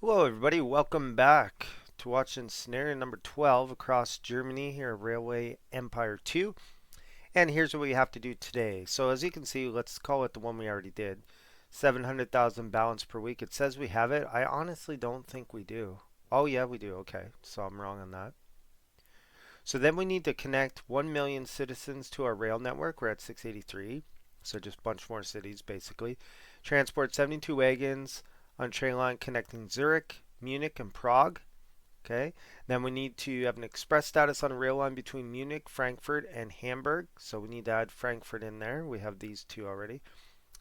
Hello everybody, welcome back to watching scenario number 12 across Germany here at Railway Empire 2. And here's what we have to do today. So as you can see, let's call it the one we already did. 700,000 balance per week. It says we have it. I honestly don't think we do. Oh yeah, we do. Okay, so I'm wrong on that. So then we need to connect 1 million citizens to our rail network. We're at 683. So just a bunch more cities basically. Transport 72 wagons on a train line connecting Zurich, Munich, and Prague. Okay. Then we need to have an express status on a rail line between Munich, Frankfurt, and Hamburg. So we need to add Frankfurt in there. We have these two already.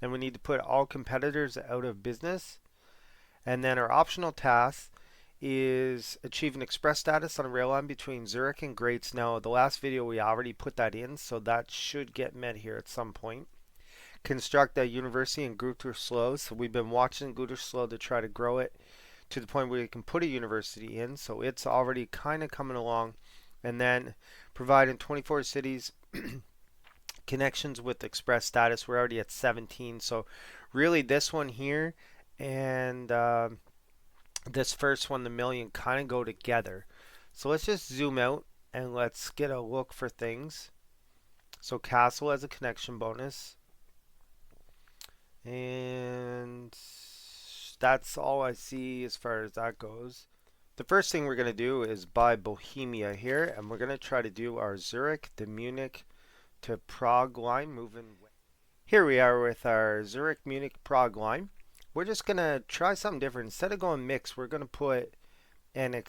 And we need to put all competitors out of business. And then our optional task is achieve an express status on a rail line between Zurich and Graz. Now, the last video we already put that in, so that should get met here at some point. Construct a university in Gütersloh. So we've been watching Gütersloh to try to grow it to the point where we can put a university in. So it's already kind of coming along. And then provide in 24 cities connections with express status. We're already at 17. So really this one here and this first one, the million, kind of go together. So let's just zoom out and let's get a look for things. So Castle has a connection bonus. And that's all I see as far as that goes. The first thing we're going to do is buy Bohemia here, and we're going to try to do our Zurich to Munich to Prague line moving. Here we are with our Zurich Munich Prague line. We're just going to try something different. Instead of going mixed, we're going to put an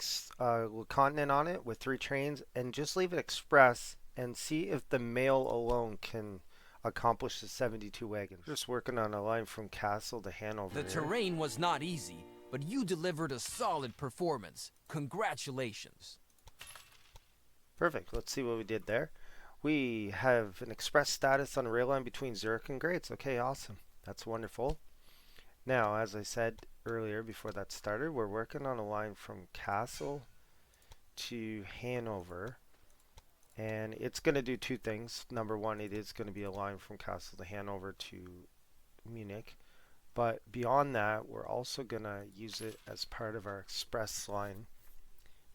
continent on it with 3 trains and just leave it express and see if the mail alone can accomplish the 72 wagons. Just working on a line from Castle to Hanover. The terrain was not easy, but you delivered a solid performance. Congratulations. Perfect. Let's see what we did there. We have an express status on a rail line between Zurich and Graz. Okay, awesome. That's wonderful. Now, as I said earlier before that started, we're working on a line from Castle to Hanover. And it's going to do 2 things. Number one, it is going to be a line from Castle to Hanover to Munich. But beyond that, we're also going to use it as part of our express line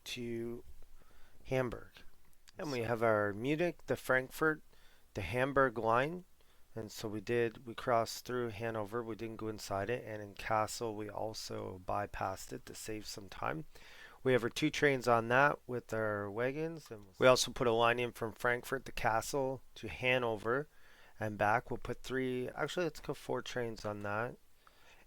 to Hamburg. And we have our Munich, the Frankfurt, the Hamburg line. And so we crossed through Hanover. We didn't go inside it. And in Castle, we also bypassed it to save some time. We have our 2 trains on that with our wagons. And we also put a line in from Frankfurt to Castle to Hanover and back. We'll put 3, actually let's go 4 trains on that.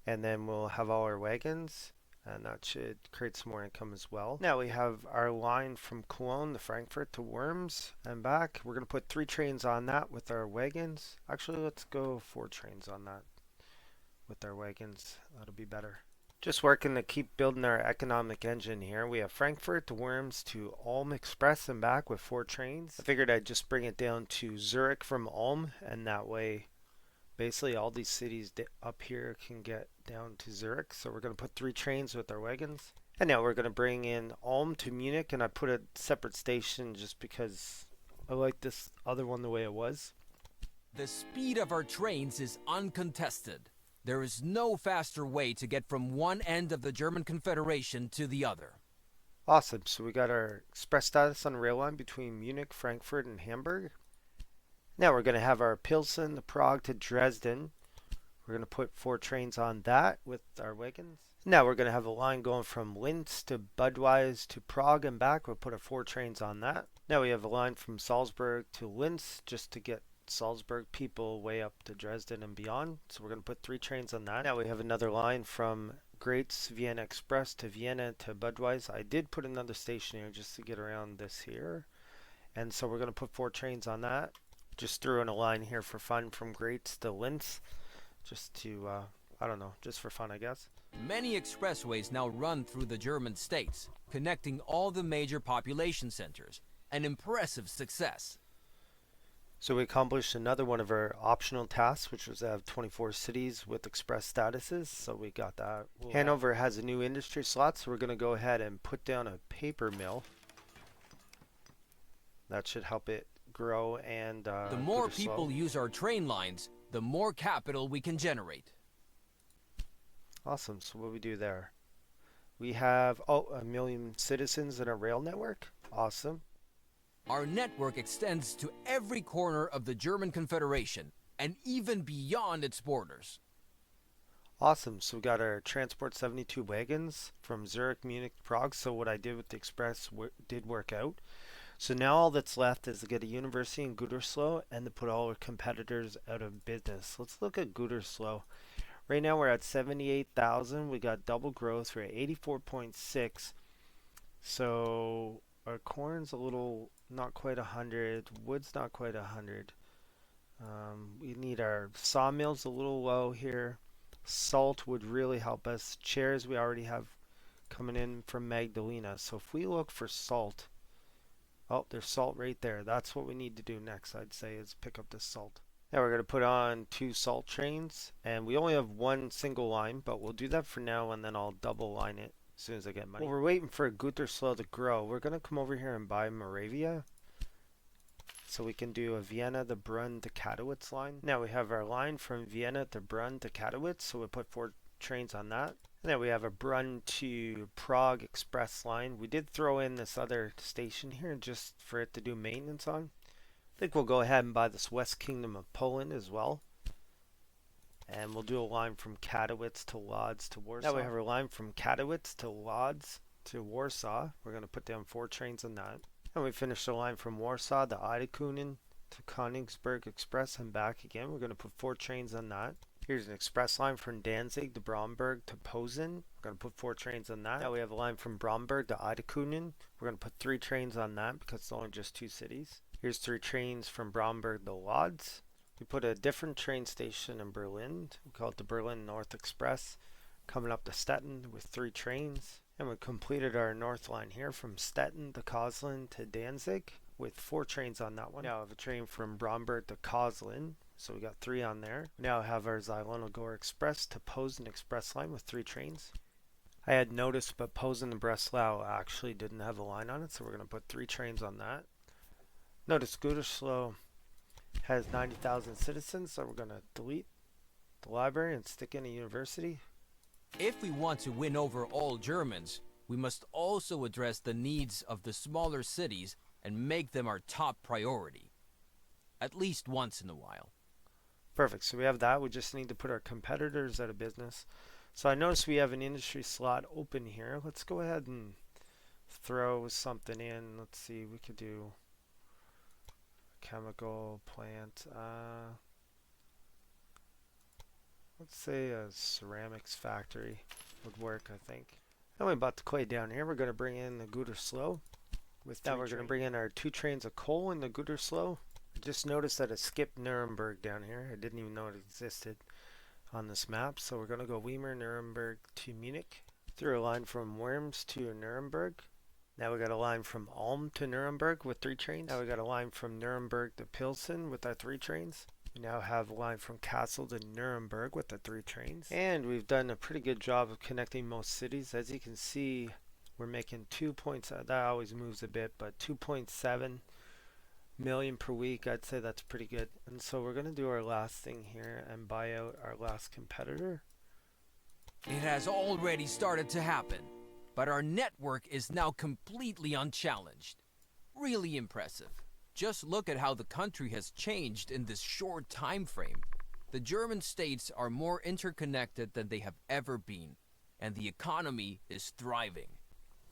And then we'll have all our wagons, and that should create some more income as well. Now we have our line from Cologne to Frankfurt to Worms and back. We're going to put 3 trains on that with our wagons. Actually, let's go 4 trains on that with our wagons. That'll be better. Just working to keep building our economic engine here. We have Frankfurt to Worms to Ulm Express and back with 4 trains. I figured I'd just bring it down to Zurich from Ulm, and that way basically all these cities up here can get down to Zurich. So we're going to put 3 trains with our wagons. And now we're going to bring in Ulm to Munich, and I put a separate station just because I like this other one the way it was. The speed of our trains is uncontested. There is no faster way to get from one end of the German Confederation to the other. Awesome. So we got our express status on a rail line between Munich, Frankfurt, and Hamburg. Now we're going to have our Pilsen to Prague to Dresden. We're going to put 4 trains on that with our wagons. Now we're going to have a line going from Linz to Budweis to Prague and back. We'll put our 4 trains on that. Now we have a line from Salzburg to Linz just to get Salzburg people way up to Dresden and beyond. So we're going to put 3 trains on that. Now we have another line from Graz Vienna Express to Vienna to Budweis. I did put another station here just to get around this here. And so we're going to put 4 trains on that. Just threw in a line here for fun from Graz to Linz. Just to, I don't know, just for fun, I guess. Many expressways now run through the German states, connecting all the major population centers. An impressive success. So we accomplished another one of our optional tasks, which was to have 24 cities with express statuses. So we got that. Hanover has a new industry slot, so we're going to go ahead and put down a paper mill. That should help it grow and the more people use our train lines, the more capital we can generate. Awesome. So what we do there? We have, oh, 1 million citizens in our rail network. Awesome. Our network extends to every corner of the German Confederation and even beyond its borders. Awesome. So we got our Transport 72 wagons from Zurich, Munich, Prague. So what I did with the Express did work out. So now all that's left is to get a university in Gütersloh and to put all our competitors out of business. Let's look at Gütersloh. Right now we're at 78,000. We got double growth. We're at 84.6. So our corn's a little, not quite 100. Wood's not quite 100. We need our sawmills a little low here. Salt would really help us. Chairs we already have coming in from Magdalena. So if we look for salt, oh, there's salt right there. That's what we need to do next, I'd say, is pick up this salt. Now we're going to put on 2 salt trains, and we only have 1 single line, but we'll do that for now, and then I'll double line it as soon as I get money. Well, we're waiting for Gütersloh to grow. We're going to come over here and buy Moravia, so we can do a Vienna to Brunn to Katowice line. Now we have our line from Vienna to Brunn to Katowice, so we put 4 trains on that. And then we have a Brunn to Prague express line. We did throw in this other station here just for it to do maintenance on. I think we'll go ahead and buy this West Kingdom of Poland as well. And we'll do a line from Katowice to Lodz to Warsaw. Now we have our line from Katowice to Lodz to Warsaw. We're going to put down 4 trains on that. And we finish the line from Warsaw to Eidekunen to Königsberg Express and back again. We're going to put 4 trains on that. Here's an express line from Danzig to Bromberg to Posen. We're going to put 4 trains on that. Now we have a line from Bromberg to Eidekunen. We're going to put 3 trains on that because it's only just 2 cities. Here's 3 trains from Bromberg to Lodz. We put a different train station in Berlin. We call it the Berlin North Express. Coming up to Stettin with 3 trains. And we completed our north line here from Stettin to Kozlin to Danzig with 4 trains on that one. Now I have a train from Bromberg to Kozlin. So we got 3 on there. We now have our Zielonogor Express to Posen Express line with 3 trains. I had noticed, but Posen and Breslau actually didn't have a line on it, so we're going to put 3 trains on that. Notice Gütersloh has 90,000 citizens, so we're going to delete the library and stick in a university. If we want to win over all Germans, we must also address the needs of the smaller cities and make them our top priority. At least once in a while. Perfect. So we have that. We just need to put our competitors out of business. So I notice we have an industry slot open here. Let's go ahead and throw something in. Let's see. We could do chemical plant. Let's say a ceramics factory would work, I think. And we bought the clay down here. We're going to bring in the Gütersloh. With that, we're going to bring in our 2 trains of coal in the Gütersloh. I just noticed that it skipped Nuremberg down here. I didn't even know it existed on this map. So we're going to go Weimar, Nuremberg to Munich. Through a line from Worms to Nuremberg. Now we got a line from Ulm to Nuremberg with 3 trains. Now we got a line from Nuremberg to Pilsen with our 3 trains. We now have a line from Kassel to Nuremberg with the 3 trains. And we've done a pretty good job of connecting most cities. As you can see, we're making 2 points. That always moves a bit, but 2.7 million per week. I'd say that's pretty good. And so we're going to do our last thing here and buy out our last competitor. It has already started to happen, but our network is now completely unchallenged. Really impressive. Just look at how the country has changed in this short time frame. The German states are more interconnected than they have ever been, and the economy is thriving.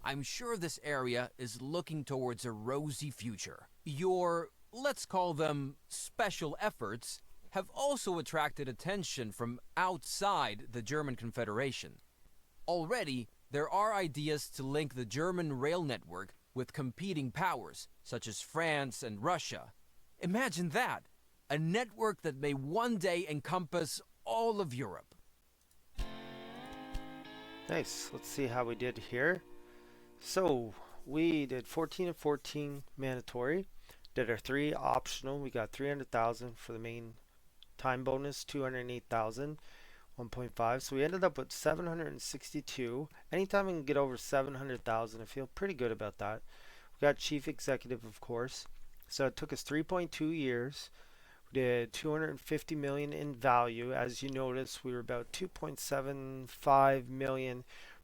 I'm sure this area is looking towards a rosy future. Your, let's call them, special efforts have also attracted attention from outside the German Confederation. Already, there are ideas to link the German rail network with competing powers, such as France and Russia. Imagine that! A network that may one day encompass all of Europe. Nice. Let's see how we did here. So we did 14 and 14 mandatory. Did our 3 optional. We got 300,000 for the main time bonus, 208,000, 1.5. So we ended up with 762. Anytime we can get over 700,000, I feel pretty good about that. We got chief executive, of course. So it took us 3.2 years. We did 250 million in value. As you notice, we were about 2.75 million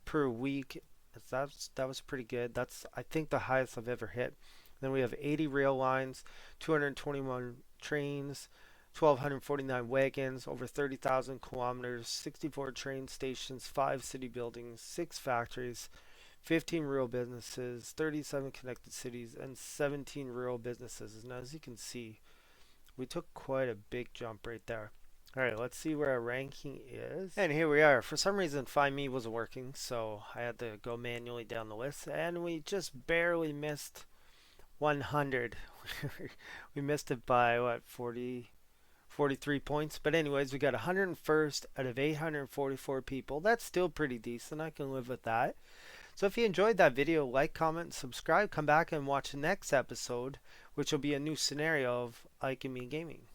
per week. That was pretty good. That's, I think, the highest I've ever hit. Then we have 80 rail lines, 221 trains, 1,249 wagons, over 30,000 kilometers, 64 train stations, 5 city buildings, 6 factories, 15 rural businesses, 37 connected cities, and 17 rural businesses. Now, as you can see, we took quite a big jump right there. All right, let's see where our ranking is. And here we are. For some reason, Find Me wasn't working, so I had to go manually down the list, and we just barely missed 100. We missed it by, what, 43 points. But anyways, we got 101st out of 844 people. That's still pretty decent. I can live with that. So if you enjoyed that video, like, comment, subscribe. Come back and watch the next episode, which will be a new scenario of Ike and Me Gaming.